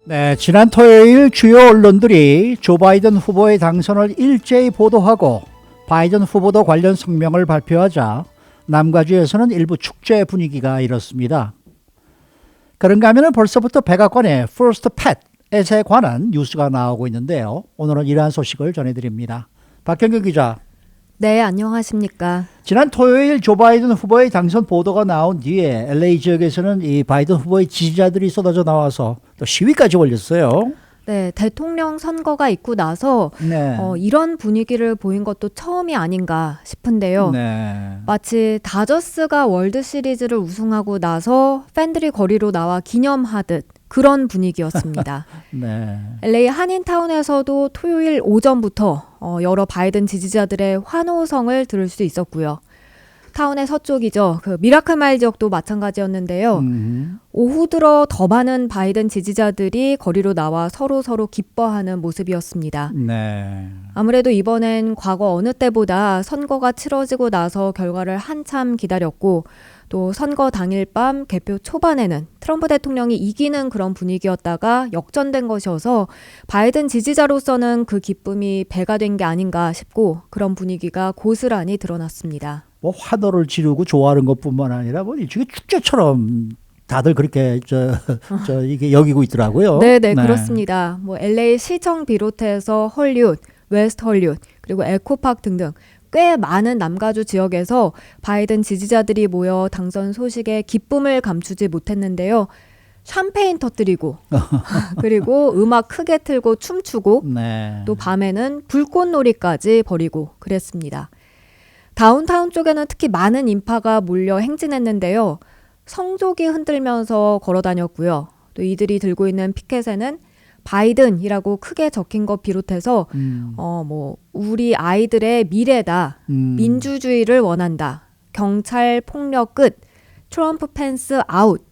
네, 지난 토요일 주요 언론들이 조 바이든 후보의 당선을 일제히 보도하고 바이든 후보도 관련 성명을 발표하자 남가주에서는 일부 축제 분위기가 일었습니다. 그런가 하면 벌써부터 백악관의 First Pet에 관한 뉴스가 나오고 있는데요. 오늘은 이러한 소식을 전해드립니다. 박경규 기자. 네, 안녕하십니까. 지난 토요일 조 바이든 후보의 당선 보도가 나온 뒤에 LA 지역에서는 이 바이든 후보의 지지자들이 쏟아져 나와서 또 시위까지 올렸어요. 네, 대통령 선거가 있고 나서 네. 이런 분위기를 보인 것도 처음이 아닌가 싶은데요. 네. 마치 다저스가 월드 시리즈를 우승하고 나서 팬들이 거리로 나와 기념하듯 그런 분위기였습니다. 네. LA 한인타운에서도 토요일 오전부터 여러 바이든 지지자들의 환호성을 들을 수 있었고요. 타운의 서쪽이죠. 그 미라클 마일 지역도 마찬가지였는데요. 오후 들어 더 많은 바이든 지지자들이 거리로 나와 서로 기뻐하는 모습이었습니다. 네. 아무래도 이번엔 과거 어느 때보다 선거가 치러지고 나서 결과를 한참 기다렸고 또 선거 당일 밤 개표 초반에는 트럼프 대통령이 이기는 그런 분위기였다가 역전된 것이어서 바이든 지지자로서는 그 기쁨이 배가 된 게 아닌가 싶고 그런 분위기가 고스란히 드러났습니다. 뭐 환호를 지르고 좋아하는 것뿐만 아니라 뭐 일종의 축제처럼 다들 그렇게 이게 여기고 있더라고요. 네, 그렇습니다. 뭐 LA 시청 비롯해서 헐리우드, 웨스트 헐리우드, 그리고 에코파크 등등 꽤 많은 남가주 지역에서 바이든 지지자들이 모여 당선 소식에 기쁨을 감추지 못했는데요. 샴페인 터뜨리고 그리고 음악 크게 틀고 춤추고 네. 또 밤에는 불꽃놀이까지 벌이고 그랬습니다. 다운타운 쪽에는 특히 많은 인파가 몰려 행진했는데요. 성조기 흔들면서 걸어다녔고요. 또 이들이 들고 있는 피켓에는 바이든이라고 크게 적힌 것 비롯해서 우리 아이들의 미래다, 민주주의를 원한다, 경찰 폭력 끝, 트럼프 펜스 아웃,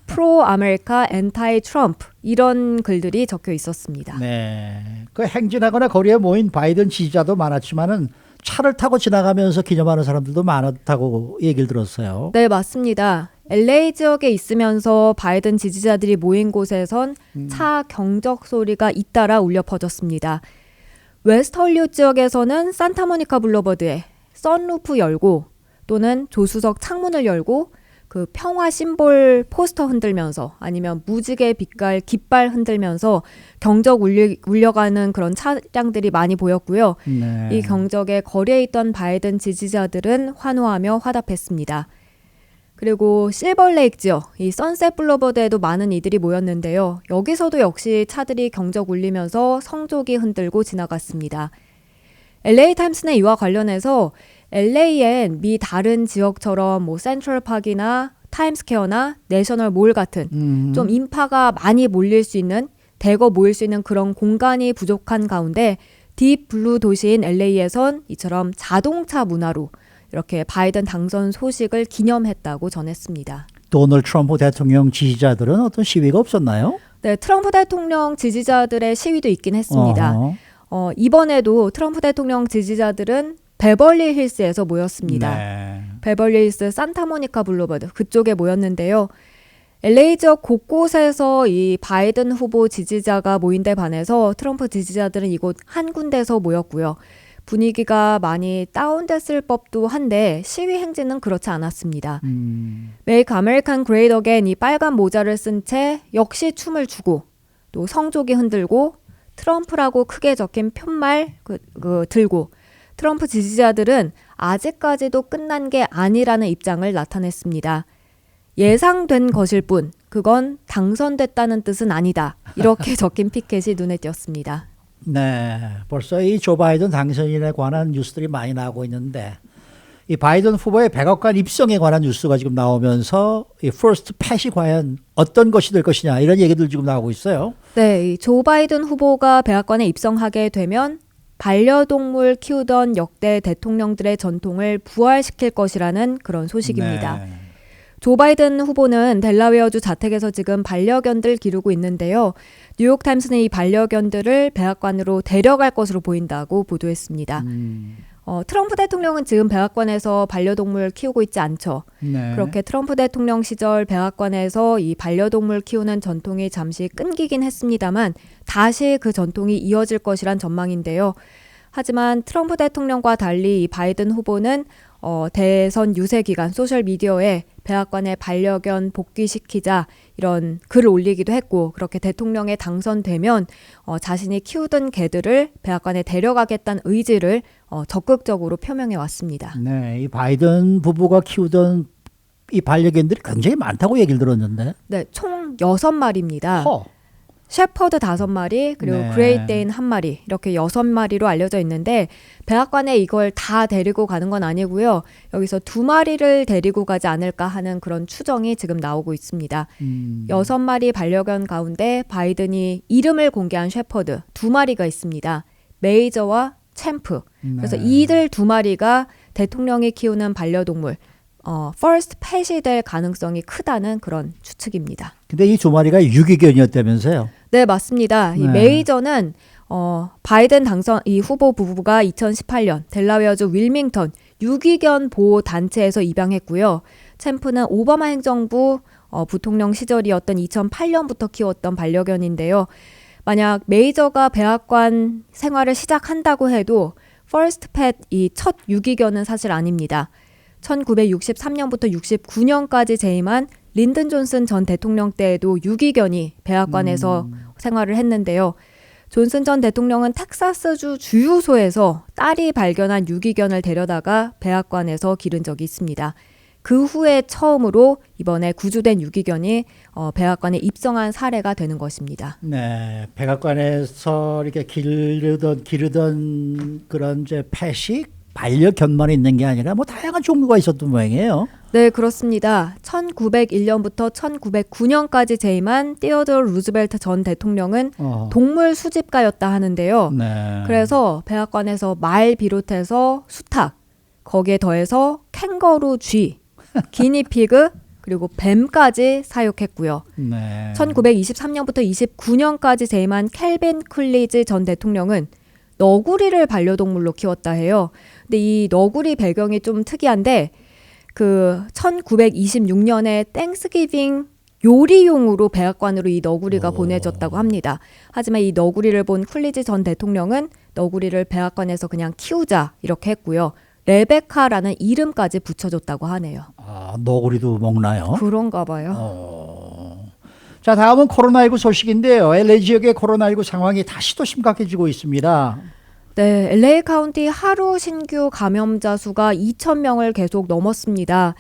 프로 아메리카 엔타이 트럼프 이런 글들이 적혀 있었습니다. 네. 그 행진하거나 거리에 모인 바이든 지지자도 많았지만은 차를 타고 지나가면서 기념하는 사람들도 많았다고 얘기를 들었어요. 네, 맞습니다. LA 지역에 있으면서 바이든 지지자들이 모인 곳에선 차 경적 소리가 잇따라 울려 퍼졌습니다. 웨스트 헐리우드 지역에서는 산타모니카 블루버드에 선루프 열고 또는 조수석 창문을 열고 그 평화 심볼 포스터 흔들면서 아니면 무지개 빛깔 깃발 흔들면서 경적 울려가는 그런 차량들이 많이 보였고요. 네. 이 경적에 거리에 있던 바이든 지지자들은 환호하며 화답했습니다. 그리고 실버레이크 지역, 이 선셋 블루버드에도 많은 이들이 모였는데요. 여기서도 역시 차들이 경적 울리면서 성조기 흔들고 지나갔습니다. LA 타임스는 이와 관련해서 LA엔 미 다른 지역처럼 뭐 센트럴파크나 타임스퀘어나 내셔널 몰 같은 좀 인파가 많이 몰릴 수 있는 대거 모일 수 있는 그런 공간이 부족한 가운데 딥블루 도시인 LA에선 이처럼 자동차 문화로 이렇게 바이든 당선 소식을 기념했다고 전했습니다. 도널드 트럼프 대통령 지지자들은 어떤 시위가 없었나요? 네, 트럼프 대통령 지지자들의 시위도 있긴 했습니다. 이번에도 트럼프 대통령 지지자들은 베벌리 힐스에서 모였습니다. 네. 베벌리 힐스 산타모니카 블루버드 그쪽에 모였는데요. LA 지역 곳곳에서 이 바이든 후보 지지자가 모인 데 반해서 트럼프 지지자들은 이곳 한 군데서 모였고요. 분위기가 많이 다운됐을 법도 한데 시위 행진은 그렇지 않았습니다. Make American Great Again 이 빨간 모자를 쓴 채 역시 춤을 추고 또 성조기 흔들고 트럼프라고 크게 적힌 편말 들고 트럼프 지지자들은 아직까지도 끝난 게 아니라는 입장을 나타냈습니다. 예상된 것일 뿐 그건 당선됐다는 뜻은 아니다. 이렇게 적힌 피켓이 눈에 띄었습니다. 네, 벌써 이 조 바이든 당선인에 관한 뉴스들이 많이 나오고 있는데 이 바이든 후보의 백악관 입성에 관한 뉴스가 지금 나오면서 이 퍼스트 팻이 과연 어떤 것이 될 것이냐 이런 얘기들 지금 나오고 있어요. 네, 이조 바이든 후보가 백악관에 입성하게 되면 반려동물 키우던 역대 대통령들의 전통을 부활시킬 것이라는 그런 소식입니다. 네. 조 바이든 후보는 델라웨어주 자택에서 지금 반려견들 기르고 있는데요. 뉴욕타임스는 이 반려견들을 백악관으로 데려갈 것으로 보인다고 보도했습니다. 트럼프 대통령은 지금 백악관에서 반려동물 키우고 있지 않죠. 네. 그렇게 트럼프 대통령 시절 백악관에서 이 반려동물 키우는 전통이 잠시 끊기긴 했습니다만 다시 그 전통이 이어질 것이란 전망인데요. 하지만 트럼프 대통령과 달리 이 바이든 후보는 대선 유세 기간 소셜미디어에 백악관의 반려견 복귀시키자 이런 글을 올리기도 했고 그렇게 대통령에 당선되면 자신이 키우던 개들을 백악관에 데려가겠다는 의지를 적극적으로 표명해 왔습니다. 네, 이 바이든 부부가 키우던 이 반려견들이 굉장히 많다고 얘기를 들었는데. 네, 총 6마리입니다. 허. 셰퍼드 5마리, 그리고 네. 그레이트데인 1마리, 이렇게 6마리로 알려져 있는데 백악관에 이걸 다 데리고 가는 건 아니고요. 여기서 2마리를 데리고 가지 않을까 하는 그런 추정이 지금 나오고 있습니다. 6마리 반려견 가운데 바이든이 이름을 공개한 셰퍼드 2마리가 있습니다. 메이저와 챔프. 그래서 이들 2마리가 대통령이 키우는 반려동물 퍼스트 펫이 될 가능성이 크다는 그런 추측입니다. 근데 이 2마리가 유기견이었다면서요? 네, 맞습니다. 이 네. 메이저는 바이든 당선 이 후보 부부가 2018년 델라웨어주 윌밍턴 유기견 보호 단체에서 입양했고요. 챔프는 오바마 행정부 부통령 시절이었던 2008년부터 키웠던 반려견인데요. 만약 메이저가 백악관 생활을 시작한다고 해도 퍼스트 펫 이 첫 유기견은 사실 아닙니다. 1963년부터 69년까지 재임한 린든 존슨 전 대통령 때에도 유기견이 백악관에서 생활을 했는데요. 존슨 전 대통령은 텍사스주 주유소에서 딸이 발견한 유기견을 데려다가 백악관에서 기른 적이 있습니다. 그 후에 처음으로 이번에 구조된 유기견이 백악관에 입성한 사례가 되는 것입니다. 네, 백악관에서 이렇게 기르던 그런 이제 펫이 반려견만 있는 게 아니라 뭐 다양한 종류가 있었던 모양이에요. 네, 그렇습니다. 1901년부터 1909년까지 재임한 티어도어 루즈벨트 전 대통령은 동물 수집가였다 하는데요. 네. 그래서 백악관에서 말 비롯해서 수탉, 거기에 더해서 캥거루 쥐, 기니피그, 그리고 뱀까지 사육했고요. 네. 1923년부터 29년까지 재임한 켈빈 쿨리지 전 대통령은 너구리를 반려동물로 키웠다 해요. 근데 이 너구리 배경이 좀 특이한데 그 1926년에 땡스기빙 요리용으로 백악관으로 이 너구리가 보내졌다고 합니다. 하지만 이 너구리를 본 쿨리지 전 대통령은 너구리를 백악관에서 그냥 키우자 이렇게 했고요. 레베카라는 이름까지 붙여줬다고 하네요. 아, 너구리도 먹나요? 그런가 봐요. 자, 다음은 코로나19 소식인데요. LA 지역의 코로나19 상황이 다시 또 심각해지고 있습니다. 네, LA 카운티 하루 신규 감염자 수가 2,000명을 계속 넘었습니다.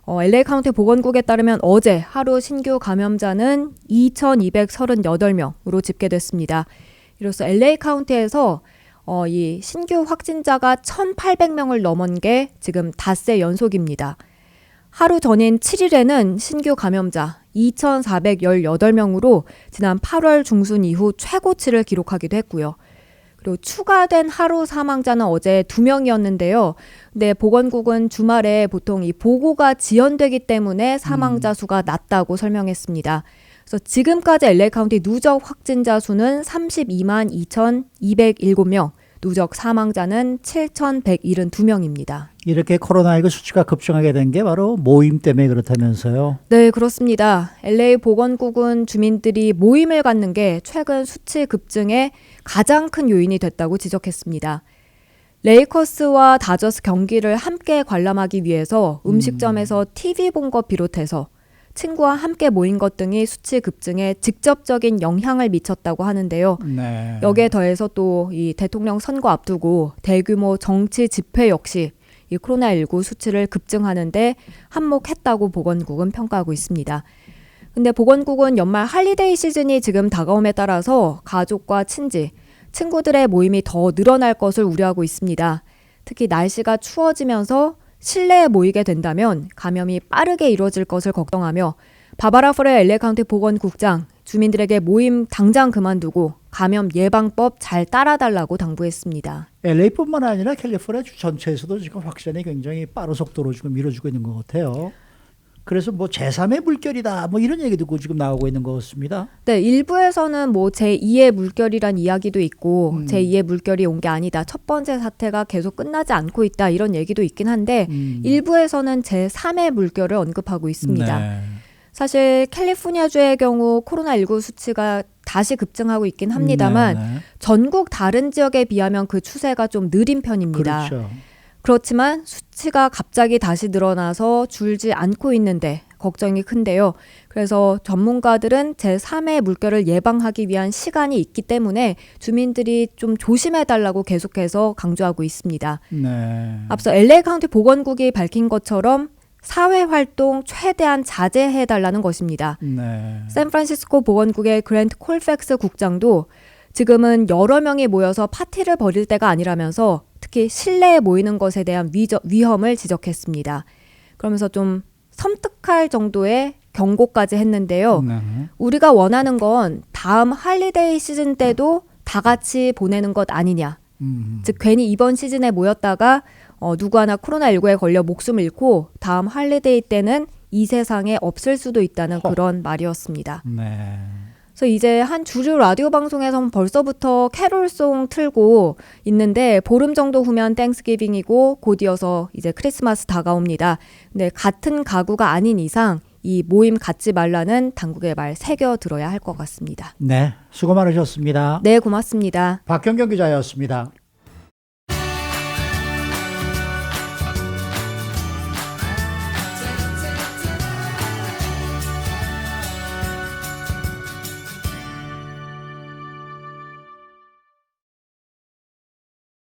LA 카운티 보건국에 따르면 어제 하루 신규 감염자는 2,238명으로 집계됐습니다. 이로써 LA 카운티에서 이 신규 확진자가 1,800명을 넘은 게 지금 닷새 연속입니다. 하루 전인 7일에는 신규 감염자 2,418명으로 지난 8월 중순 이후 최고치를 기록하기도 했고요. 그리고 추가된 하루 사망자는 어제 2명이었는데요. 근데 보건국은 주말에 보통 이 보고가 지연되기 때문에 사망자 수가 낮다고 설명했습니다. 그래서 지금까지 LA 카운티 누적 확진자 수는 32만 2,207명, 누적 사망자는 7,172명입니다. 이렇게 코로나19 수치가 급증하게 된 게 바로 모임 때문에 그렇다면서요? 네, 그렇습니다. LA 보건국은 주민들이 모임을 갖는 게 최근 수치 급증의 가장 큰 요인이 됐다고 지적했습니다. 레이커스와 다저스 경기를 함께 관람하기 위해서 음식점에서 TV 본 것 비롯해서 친구와 함께 모인 것 등이 수치 급증에 직접적인 영향을 미쳤다고 하는데요. 네. 여기에 더해서 또 이 대통령 선거 앞두고 대규모 정치 집회 역시 이 코로나19 수치를 급증하는데 한몫했다고 보건국은 평가하고 있습니다. 근데 보건국은 연말 할리데이 시즌이 지금 다가옴에 따라서 가족과 친지, 친구들의 모임이 더 늘어날 것을 우려하고 있습니다. 특히 날씨가 추워지면서 실내에 모이게 된다면 감염이 빠르게 이루어질 것을 걱정하며 바바라 포레 LA 카운티 보건국장 주민들에게 모임 당장 그만두고 감염 예방법 잘 따라달라고 당부했습니다. LA뿐만 아니라 캘리포니아 주 전체에서도 지금 확산이 굉장히 빠른 속도로 지금 이루어지고 있는 것 같아요. 그래서 뭐 제3의 물결이다 뭐 이런 얘기도 지금 나오고 있는 것 같습니다. 네, 일부에서는 뭐 제2의 물결이란 이야기도 있고 제2의 물결이 온 게 아니다. 첫 번째 사태가 계속 끝나지 않고 있다. 이런 얘기도 있긴 한데 일부에서는 제3의 물결을 언급하고 있습니다. 네. 사실 캘리포니아주의 경우 코로나19 수치가 다시 급증하고 있긴 합니다만 네. 전국 다른 지역에 비하면 그 추세가 좀 느린 편입니다. 그렇죠. 그렇지만 수치가 갑자기 다시 늘어나서 줄지 않고 있는데 걱정이 큰데요. 그래서 전문가들은 제3의 물결을 예방하기 위한 시간이 있기 때문에 주민들이 좀 조심해달라고 계속해서 강조하고 있습니다. 네. 앞서 LA 카운티 보건국이 밝힌 것처럼 사회활동 최대한 자제해달라는 것입니다. 네. 샌프란시스코 보건국의 그랜트 콜팩스 국장도 지금은 여러 명이 모여서 파티를 벌일 때가 아니라면서 특히 실내에 모이는 것에 대한 위험을 지적했습니다. 그러면서 좀 섬뜩할 정도의 경고까지 했는데요. 네. 우리가 원하는 건 다음 할리데이 시즌 때도 다 같이 보내는 것 아니냐. 즉 괜히 이번 시즌에 모였다가 누구 하나 코로나19에 걸려 목숨을 잃고 다음 할리데이 때는 이 세상에 없을 수도 있다는 그런 말이었습니다. 네. 그래서 이제 한 주류 라디오 방송에서는 벌써부터 캐롤송 틀고 있는데 보름 정도 후면 땡스기빙이고 곧 이어서 이제 크리스마스 다가옵니다. 근데 같은 가구가 아닌 이상 이 모임 갖지 말라는 당국의 말 새겨 들어야 할 것 같습니다. 네. 수고 많으셨습니다. 네, 고맙습니다. 박경경 기자였습니다.